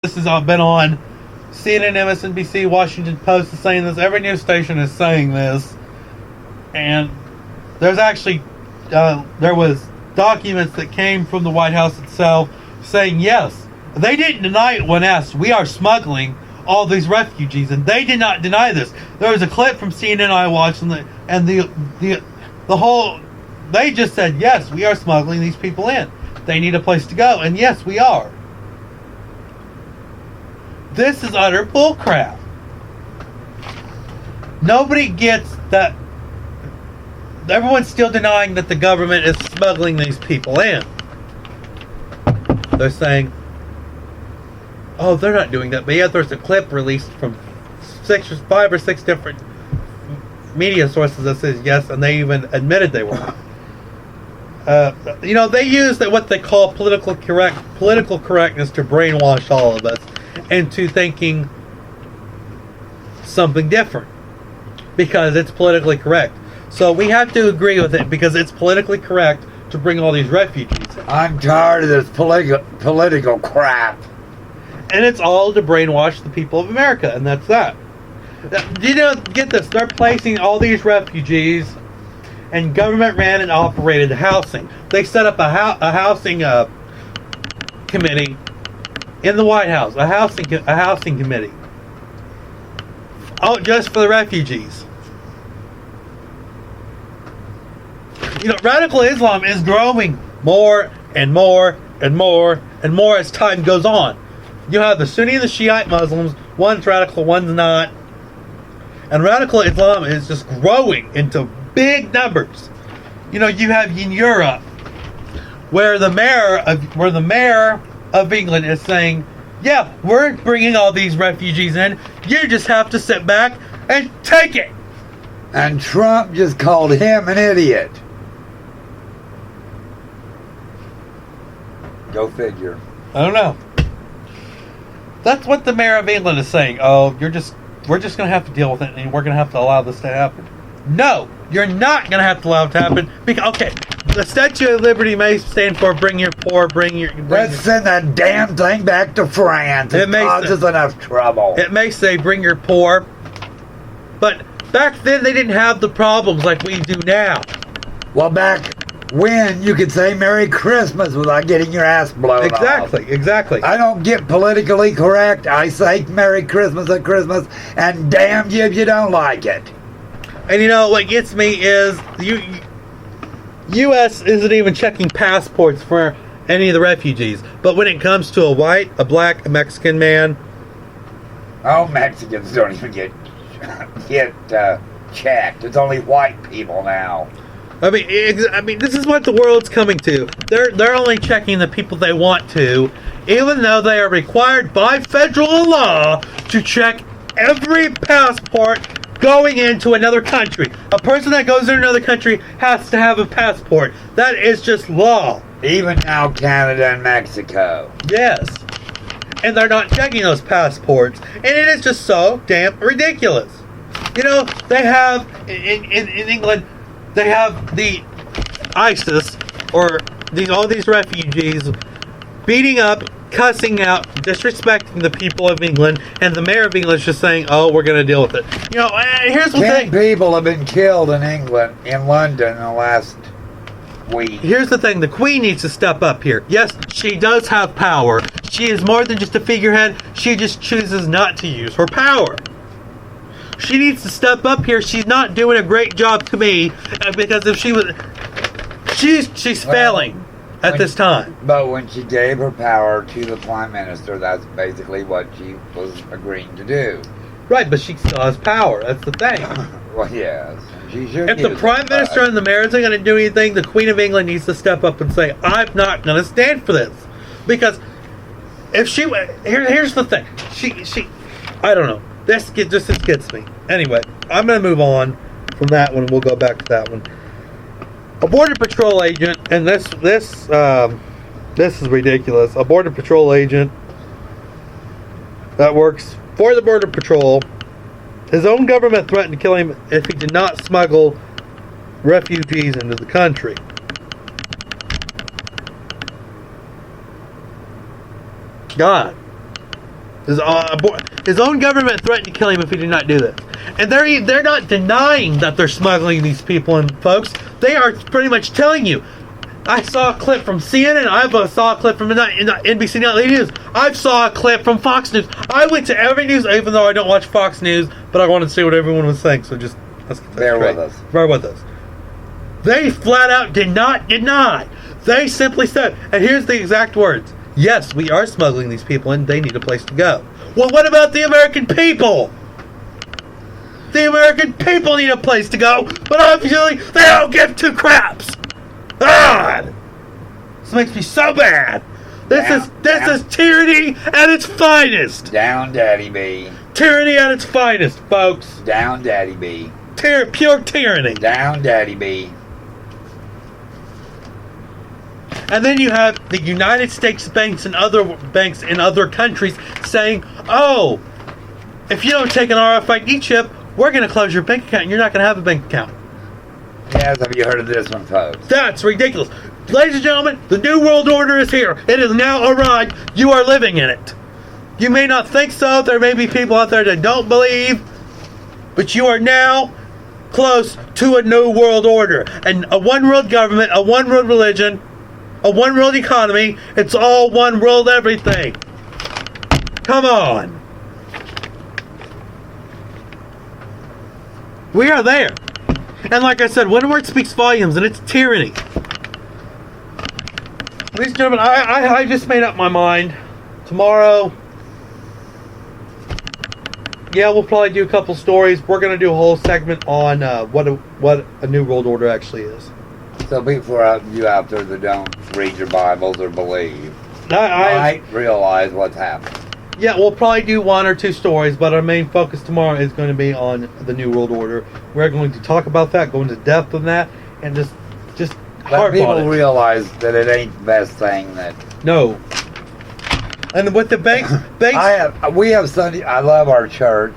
This has all been on CNN, MSNBC, Washington Post is saying this. Every news station is saying this. And there's actually, there was documents that came from the White House itself saying, yes, they didn't deny it when asked. We are smuggling all these refugees, and they did not deny this. There was a clip from CNN I watched, and the whole, they just said, yes, we are smuggling these people in. They need a place to go, and yes, we are. This is utter bullcrap. Nobody gets that. Everyone's still denying that the government is smuggling these people in. They're saying, oh, they're not doing that. But yeah, there's a clip released from 5 or 6 different media sources that says yes, and they even admitted they were. They use what they call political correctness to brainwash all of us into thinking something different because it's politically correct. So we have to agree with it because it's politically correct to bring all these refugees. I'm tired of this political crap. And it's all to brainwash the people of America, and that's that. Get this, they're placing all these refugees and government ran and operated housing. They set up a housing committee in the White House, a housing committee. Oh, just for the refugees. Radical Islam is growing more and more and more and more as time goes on. You have the Sunni and the Shiite Muslims. One's radical, one's not. And radical Islam is just growing into big numbers. You have in Europe where the mayor of England is saying, yeah, we're bringing all these refugees in. You just have to sit back and take it. And Trump just called him an idiot. Go figure. I don't know. That's what the mayor of England is saying. Oh, we're just going to have to deal with it, and we're going to have to allow this to happen. No, you're not going to have to allow it to happen. Because, okay, the Statue of Liberty may stand for bring your poor, Let's send that damn thing back to France. It causes enough trouble. It may say bring your poor, but back then they didn't have the problems like we do now. Well, back when you could say Merry Christmas without getting your ass blown off. Exactly. I don't get politically correct. I say Merry Christmas at Christmas, and damn you if you don't like it. And what gets me is U.S. isn't even checking passports for any of the refugees. But when it comes to a white, a black, a Mexican man... Oh, Mexicans don't even get checked. It's only white people now. I mean, this is what the world's coming to. They're only checking the people they want to, even though they are required by federal law to check every passport going into another country. A person that goes to another country has to have a passport. That is just law. Even now, Canada and Mexico. Yes. And they're not checking those passports. And it is just so damn ridiculous. They have, in England, they have the ISIS, or all these refugees, beating up, cussing out, disrespecting the people of England, and the mayor of England is just saying, oh, we're going to deal with it. Here's the thing. 10 people have been killed in England, in London, in the last week. Here's the thing. The Queen needs to step up here. Yes, she does have power. She is more than just a figurehead. She just chooses not to use her power. She needs to step up here. She's not doing a great job to me, because if she was... She's failing at this time. But when she gave her power to the Prime Minister, that's basically what she was agreeing to do. Right, but she still has power. That's the thing. Well, yes. She should. If the Prime Minister and the Mayor isn't going to do anything, the Queen of England needs to step up and say, I'm not going to stand for this. Because if she... Here's the thing. She I don't know. This gets me. Anyway, I'm going to move on from that one. We'll go back to that one. A Border Patrol agent, and this is ridiculous. A Border Patrol agent that works for the Border Patrol, his own government threatened to kill him if he did not smuggle refugees into the country. God. His own government threatened to kill him if he did not do this. And they're not denying that they're smuggling these people in, folks. They are pretty much telling you. I saw a clip from CNN. I saw a clip from NBC Nightly News. I saw a clip from Fox News. I went to every news, even though I don't watch Fox News, but I wanted to see what everyone was saying. So just let's get that Bear straight. with us. Bear with us. They flat out did not deny. They simply said, and here's the exact words: yes, we are smuggling these people in. They need a place to go. Well, what about the American people? The American people need a place to go, but obviously they don't give two craps. God, this makes me so bad. This is tyranny at its finest. Down, Daddy B. Tyranny at its finest, folks. Down, Daddy B. Pure tyranny. Down, Daddy B. And then you have the United States banks and other banks in other countries saying, "Oh, if you don't take an RFID chip, we're going to close your bank account and you're not going to have a bank account." Yes, have you heard of this one, folks? That's ridiculous. Ladies and gentlemen, the New World Order is here. It has now arrived. You are living in it. You may not think so. There may be people out there that don't believe. But you are now close to a New World Order. And a one world government, a one world religion, a one world economy. It's all one world everything. Come on. We are there. And like I said, one word speaks volumes, and it's tyranny. Ladies and gentlemen, I just made up my mind. Tomorrow, yeah, we'll probably do a couple stories. We're going to do a whole segment on what a New World Order actually is. So people you out there that don't read your Bibles or believe I might realize what's happening. Yeah, we'll probably do one or two stories, but our main focus tomorrow is going to be on the New World Order. We're going to talk about that, go into depth on that, and just Let harp on people it. realize that it ain't the best thing that... No. And with the banks... we have Sunday... I love our church.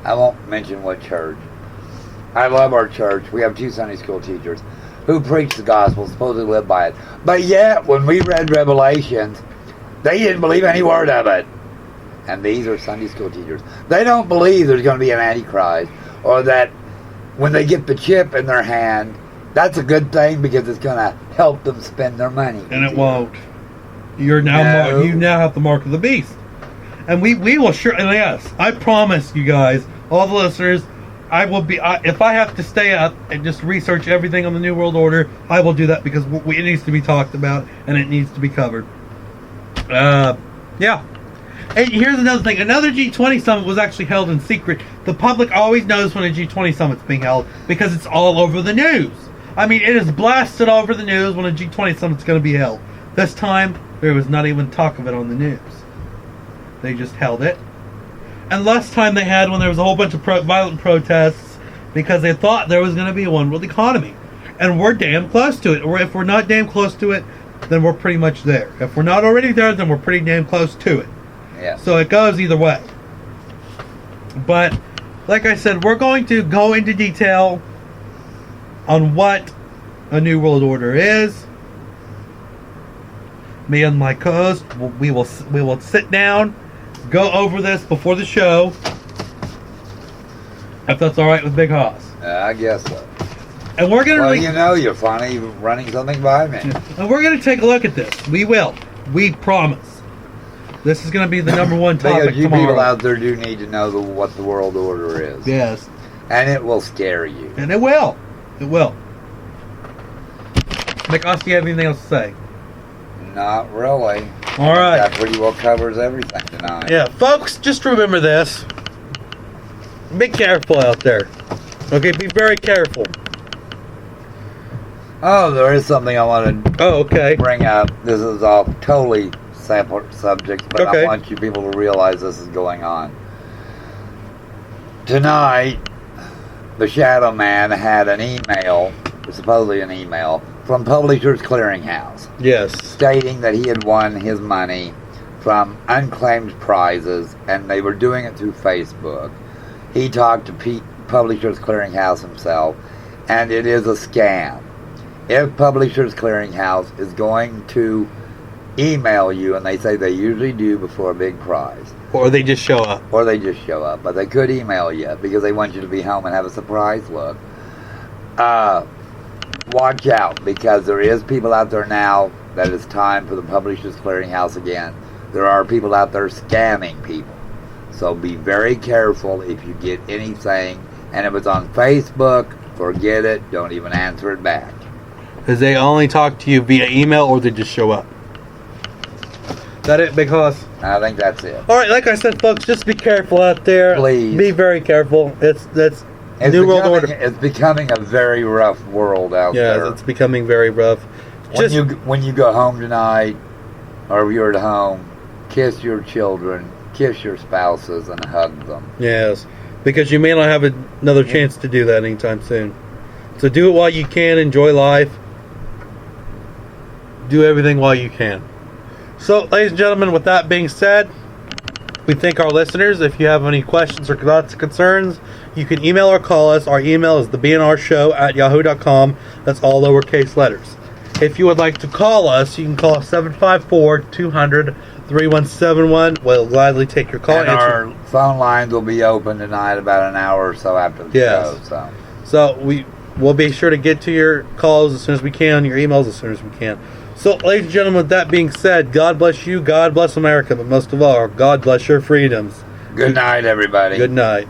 I won't mention what church. I love our church. We have 2 Sunday school teachers who preach the gospel, supposedly live by it. But yet, when we read Revelations, they didn't believe any word of it. And these are Sunday school teachers. They don't believe there's going to be an Antichrist, or that when they get the chip in their hand, that's a good thing because it's going to help them spend their money. And it won't. You now have the mark of the beast. And we will sure, and yes, I promise you guys, all the listeners, I will be, if I have to stay up and just research everything on the New World Order, I will do that because it needs to be talked about and it needs to be covered. Yeah. And here's another thing. Another G20 summit was actually held in secret. The public always knows when a G20 summit's being held because it's all over the news. I mean, it is blasted all over the news when a G20 summit's going to be held. This time, there was not even talk of it on the news. They just held it. And last time they had when there was a whole bunch of violent protests because they thought there was going to be a one world economy. And we're damn close to it. Or if we're not damn close to it, then we're pretty much there. If we're not already there, then we're pretty damn close to it. Yeah. So it goes either way. But, like I said, we're going to go into detail on what a New World Order is. Me and my co-host, we will sit down, go over this before the show, if that's all right with Big Hoss. I guess so. And we're gonna. Well, you know, you're funny running something by me. And we're gonna take a look at this. We will. We promise. This is gonna be the number one topic because you tomorrow. people out there do need to know what the world order is. Yes. And it will scare you. And it will. It will. Big Hoss, do you have anything else to say? Not really. All right. That pretty well covers everything tonight. Yeah, folks, just remember this. Be careful out there. Okay, be very careful. Oh, there is something I want to bring up. This is off totally separate subjects, but I want you people to realize this is going on. Tonight, the Shadow Man had an email, supposedly an email, from Publishers Clearinghouse. Yes. Stating that he had won his money from unclaimed prizes, and they were doing it through Facebook. He talked to Publishers Clearinghouse himself, and it is a scam. If Publishers Clearinghouse is going to email you, and they say they usually do before a big prize. Or they just show up. Or they just show up. But they could email you because they want you to be home and have a surprise look. Watch out, because there is people out there now that it's time for the Publishers Clearinghouse again. There are people out there scamming people. So be very careful if you get anything. And if it's on Facebook, forget it. Don't even answer it back. Because they only talk to you via email or they just show up. Is that it, Big Hoss? I think that's it. All right, like I said, folks, just be careful out there. Please. Be very careful. It's New World Order. It's becoming a very rough world out there. Yeah, it's becoming very rough. When you go home tonight, or if you're at home, kiss your children, kiss your spouses, and hug them. Yes, because you may not have another chance to do that anytime soon. So do it while you can. Enjoy life. Do everything while you can. So, ladies and gentlemen, with that being said, we thank our listeners. If you have any questions or thoughts or concerns, you can email or call us. Our email is the B.AND.R Show at yahoo.com. That's all lowercase letters. If you would like to call us, you can call 754-200-3171. We'll gladly take your call. And our phone lines will be open tonight about an hour or so after the show. So we'll be sure to get to your calls as soon as we can, your emails as soon as we can. So, ladies and gentlemen, with that being said, God bless you, God bless America, but most of all, God bless your freedoms. Good night, everybody. Good night.